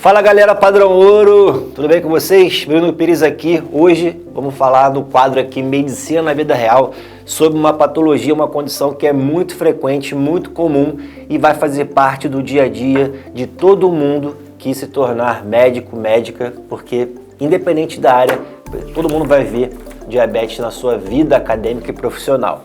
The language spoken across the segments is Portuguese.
Fala galera Padrão Ouro, tudo bem com vocês? Bruno Pires aqui. Hoje vamos falar no quadro aqui Medicina na Vida Real sobre uma patologia, uma condição que é muito frequente, muito comum e vai fazer parte do dia a dia de todo mundo que se tornar médico, médica, porque independente da área, todo mundo vai ver diabetes na sua vida acadêmica e profissional.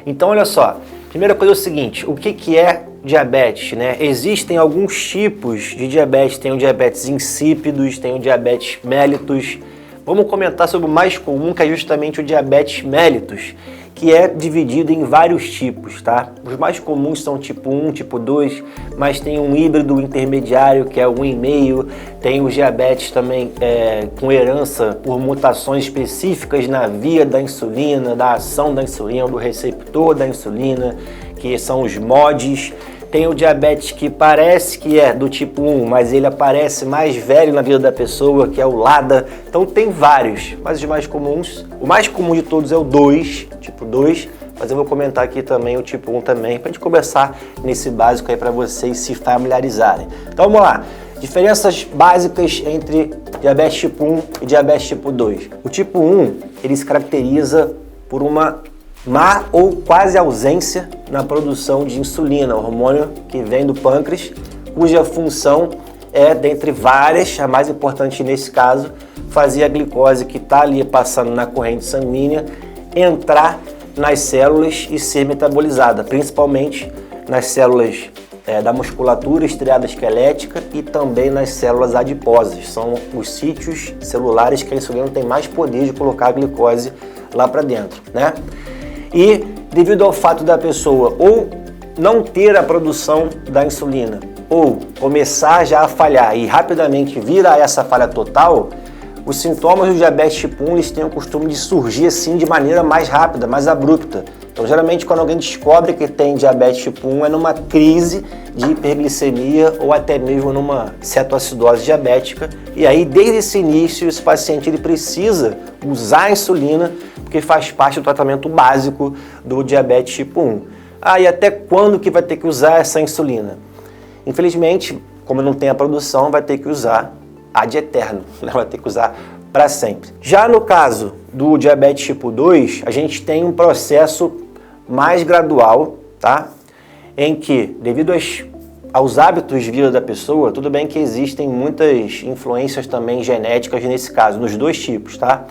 Então, olha só, primeira coisa é o seguinte, o que é diabetes, né? Existem alguns tipos de diabetes, tem o diabetes insípidos, tem o diabetes mellitus. Vamos comentar sobre o mais comum, que é justamente o diabetes mellitus, que é dividido em vários tipos, tá? Os mais comuns são tipo 1, tipo 2, mas tem um híbrido intermediário, que é o 1,5, tem os diabetes também com herança por mutações específicas na via da insulina, da ação da insulina, do receptor da insulina, que são os MODs. Tem o diabetes que parece que é do tipo 1, mas ele aparece mais velho na vida da pessoa, que é o LADA. Então tem vários, mas os mais comuns, o mais comum de todos é o 2, tipo 2, mas eu vou comentar aqui também o tipo 1 também, pra gente começar nesse básico aí para vocês se familiarizarem. Então vamos lá, diferenças básicas entre diabetes tipo 1 e diabetes tipo 2. O tipo 1, ele se caracteriza por uma má ou quase ausência na produção de insulina, hormônio que vem do pâncreas, cuja função é, dentre várias, a mais importante nesse caso, fazer a glicose que está ali passando na corrente sanguínea entrar nas células e ser metabolizada, principalmente nas células da musculatura estriada esquelética e também nas células adiposas. São os sítios celulares que a insulina tem mais poder de colocar a glicose lá para dentro, né? E devido ao fato da pessoa ou não ter a produção da insulina ou começar já a falhar e rapidamente vir a essa falha total, os sintomas do diabetes tipo 1 eles têm o costume de surgir assim de maneira mais rápida, mais abrupta. Então geralmente quando alguém descobre que tem diabetes tipo 1 é numa crise de hiperglicemia ou até mesmo numa cetoacidose diabética, e aí desde esse início esse paciente ele precisa usar a insulina porque faz parte do tratamento básico do diabetes tipo 1. E até quando que vai ter que usar essa insulina? Infelizmente, como não tem a produção, vai ter que usar ad eterno, vai ter que usar para sempre. Já no caso do diabetes tipo 2, a gente tem um processo mais gradual, tá? Em que, devido aos hábitos de vida da pessoa, tudo bem que existem muitas influências também genéticas nesse caso, nos dois tipos, tá?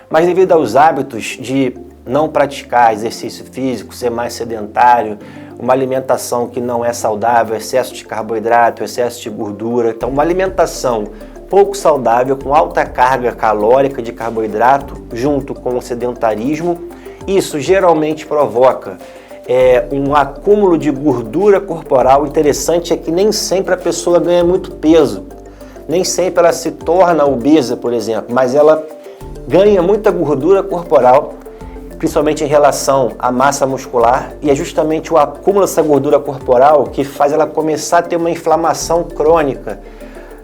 Mas devido aos hábitos de não praticar exercício físico, ser mais sedentário, uma alimentação que não é saudável, excesso de carboidrato, excesso de gordura, então uma alimentação pouco saudável, com alta carga calórica de carboidrato, junto com o sedentarismo, isso geralmente provoca um acúmulo de gordura corporal. O interessante é que nem sempre a pessoa ganha muito peso, nem sempre ela se torna obesa, por exemplo, mas ela ganha muita gordura corporal, principalmente em relação à massa muscular, e é justamente o acúmulo dessa gordura corporal que faz ela começar a ter uma inflamação crônica,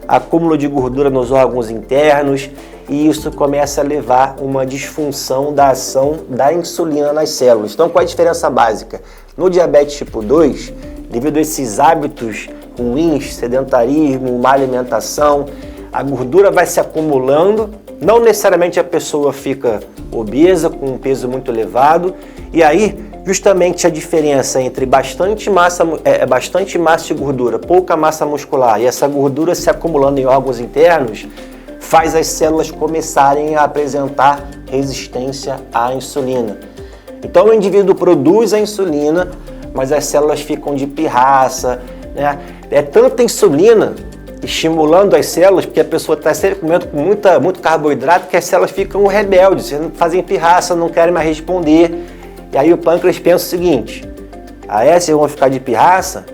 acúmulo de gordura nos órgãos internos, e isso começa a levar uma disfunção da ação da insulina nas células. Então, qual é a diferença básica? No diabetes tipo 2, devido a esses hábitos ruins, sedentarismo, má alimentação, a gordura vai se acumulando, não necessariamente a pessoa fica obesa, com um peso muito elevado, e aí justamente a diferença entre bastante massa de gordura, pouca massa muscular e essa gordura se acumulando em órgãos internos faz as células começarem a apresentar resistência à insulina. Então o indivíduo produz a insulina, mas as células ficam de pirraça, né? É tanta insulina estimulando as células, porque a pessoa está sempre comendo com muito carboidrato, que as células ficam rebeldes, fazem pirraça, não querem mais responder. E aí o pâncreas pensa o seguinte: vocês vão ficar de pirraça?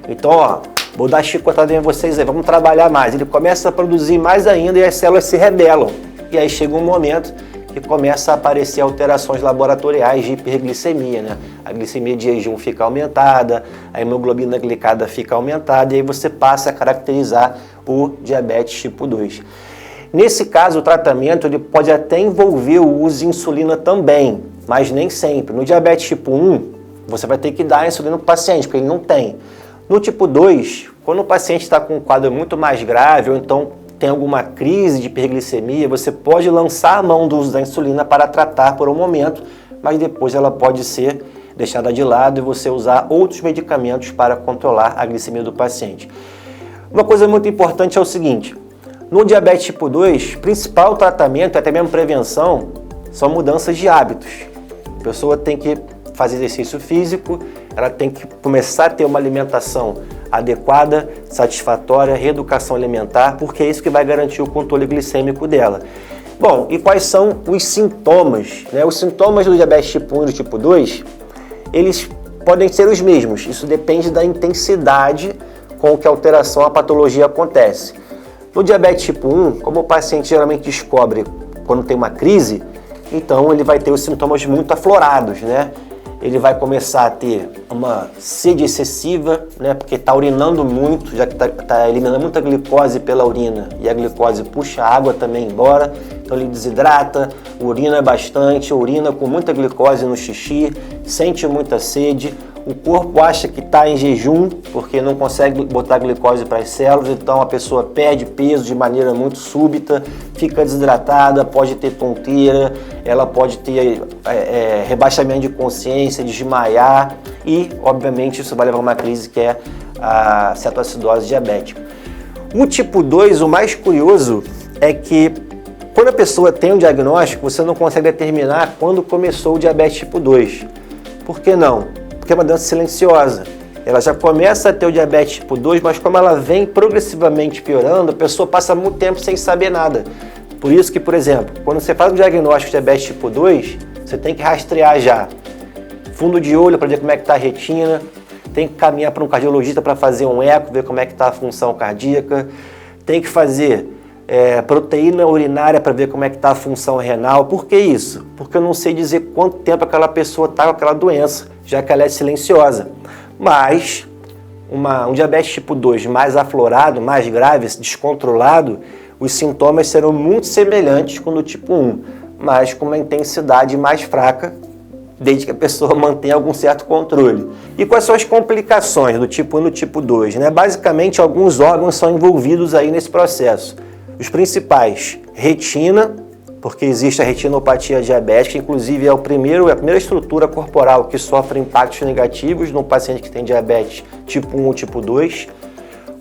Então, vou dar chicotada em vocês aí, vamos trabalhar mais. Ele começa a produzir mais ainda e as células se rebelam. E aí chega um momento que começa a aparecer alterações laboratoriais de hiperglicemia, né? A glicemia de jejum fica aumentada, a hemoglobina glicada fica aumentada, e aí você passa a caracterizar o diabetes tipo 2. Nesse caso, o tratamento ele pode até envolver o uso de insulina também, mas nem sempre. No diabetes tipo 1, você vai ter que dar a insulina para o paciente, porque ele não tem. No tipo 2, quando o paciente está com um quadro muito mais grave, ou então tem alguma crise de hiperglicemia, você pode lançar a mão do uso da insulina para tratar por um momento, mas depois ela pode ser deixada de lado e você usar outros medicamentos para controlar a glicemia do paciente. Uma coisa muito importante é o seguinte: no diabetes tipo 2, o principal tratamento, até mesmo prevenção, são mudanças de hábitos. A pessoa tem que fazer exercício físico, ela tem que começar a ter uma alimentação adequada, satisfatória, reeducação alimentar, porque é isso que vai garantir o controle glicêmico dela. Bom, e quais são os sintomas? Os sintomas do diabetes tipo 1 e do tipo 2, eles podem ser os mesmos. Isso depende da intensidade com que a alteração, a patologia acontece. No diabetes tipo 1, como o paciente geralmente descobre quando tem uma crise, então ele vai ter os sintomas muito aflorados, Ele vai começar a ter uma sede excessiva, porque está urinando muito, já que está eliminando muita glicose pela urina e a glicose puxa a água também embora, então ele desidrata, urina bastante, urina com muita glicose no xixi, sente muita sede, o corpo acha que está em jejum porque não consegue botar glicose para as células, então a pessoa perde peso de maneira muito súbita, fica desidratada, pode ter tonteira, ela pode ter rebaixamento de consciência, desmaiar e, obviamente, isso vai levar a uma crise que é a cetoacidose diabética. O tipo 2, o mais curioso é que quando a pessoa tem um diagnóstico, você não consegue determinar quando começou o diabetes tipo 2. Por que não? Porque é uma doença silenciosa. Ela já começa a ter o diabetes tipo 2, mas como ela vem progressivamente piorando, a pessoa passa muito tempo sem saber nada. Por isso que, por exemplo, quando você faz um diagnóstico de diabetes tipo 2, você tem que rastrear já. Fundo de olho para ver como é que está a retina, tem que caminhar para um cardiologista para fazer um eco, ver como é que está a função cardíaca, tem que fazer proteína urinária para ver como é que está a função renal. Por que isso? Porque eu não sei dizer quanto tempo aquela pessoa está com aquela doença, já que ela é silenciosa. Mas um diabetes tipo 2 mais aflorado, mais grave, descontrolado, os sintomas serão muito semelhantes com o do tipo 1, mas com uma intensidade mais fraca, desde que a pessoa mantenha algum certo controle. E quais são as complicações do tipo 1 e do tipo 2? Basicamente, alguns órgãos são envolvidos aí nesse processo. Os principais, retina, porque existe a retinopatia diabética, inclusive é a primeira estrutura corporal que sofre impactos negativos no paciente que tem diabetes tipo 1 ou tipo 2.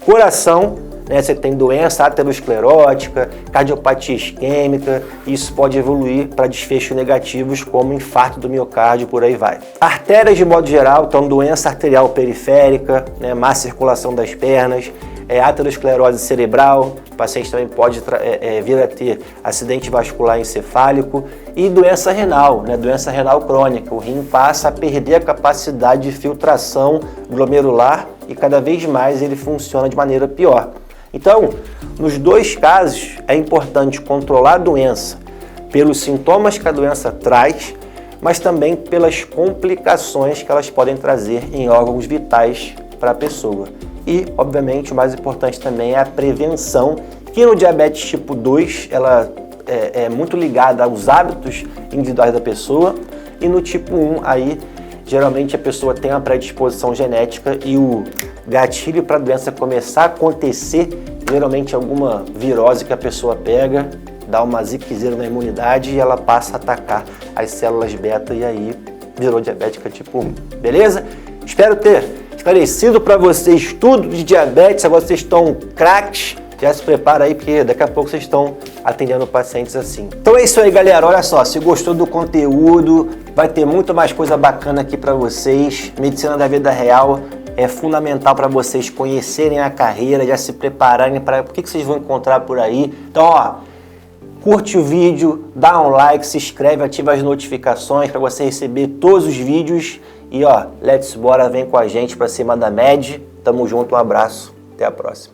Coração, você tem doença aterosclerótica, cardiopatia isquêmica, isso pode evoluir para desfechos negativos como infarto do miocárdio, por aí vai. Artérias, de modo geral, então doença arterial periférica, má circulação das pernas, aterosclerose cerebral, o paciente também pode vir a ter acidente vascular encefálico e doença renal, doença renal crônica. O rim passa a perder a capacidade de filtração glomerular e cada vez mais ele funciona de maneira pior. Então, nos dois casos, é importante controlar a doença pelos sintomas que a doença traz, mas também pelas complicações que elas podem trazer em órgãos vitais para a pessoa. E, obviamente, o mais importante também é a prevenção, que no diabetes tipo 2 ela é muito ligada aos hábitos individuais da pessoa, e no tipo 1 aí geralmente a pessoa tem uma predisposição genética e o gatilho para a doença começar a acontecer, geralmente alguma virose que a pessoa pega, dá uma ziquezeira na imunidade e ela passa a atacar as células beta e aí virou diabética tipo 1, beleza? Espero ter esclarecido para vocês tudo de diabetes, agora vocês estão craques, já se prepara aí porque daqui a pouco vocês estão atendendo pacientes assim. Então é isso aí, galera, olha só, se gostou do conteúdo, vai ter muito mais coisa bacana aqui para vocês. Medicina da vida real é fundamental para vocês conhecerem a carreira, já se prepararem para o que vocês vão encontrar por aí. Então, ó, curte o vídeo, dá um like, se inscreve, ativa as notificações para você receber todos os vídeos. E ó, let's bora, vem com a gente para cima da MED. Tamo junto, um abraço, até a próxima.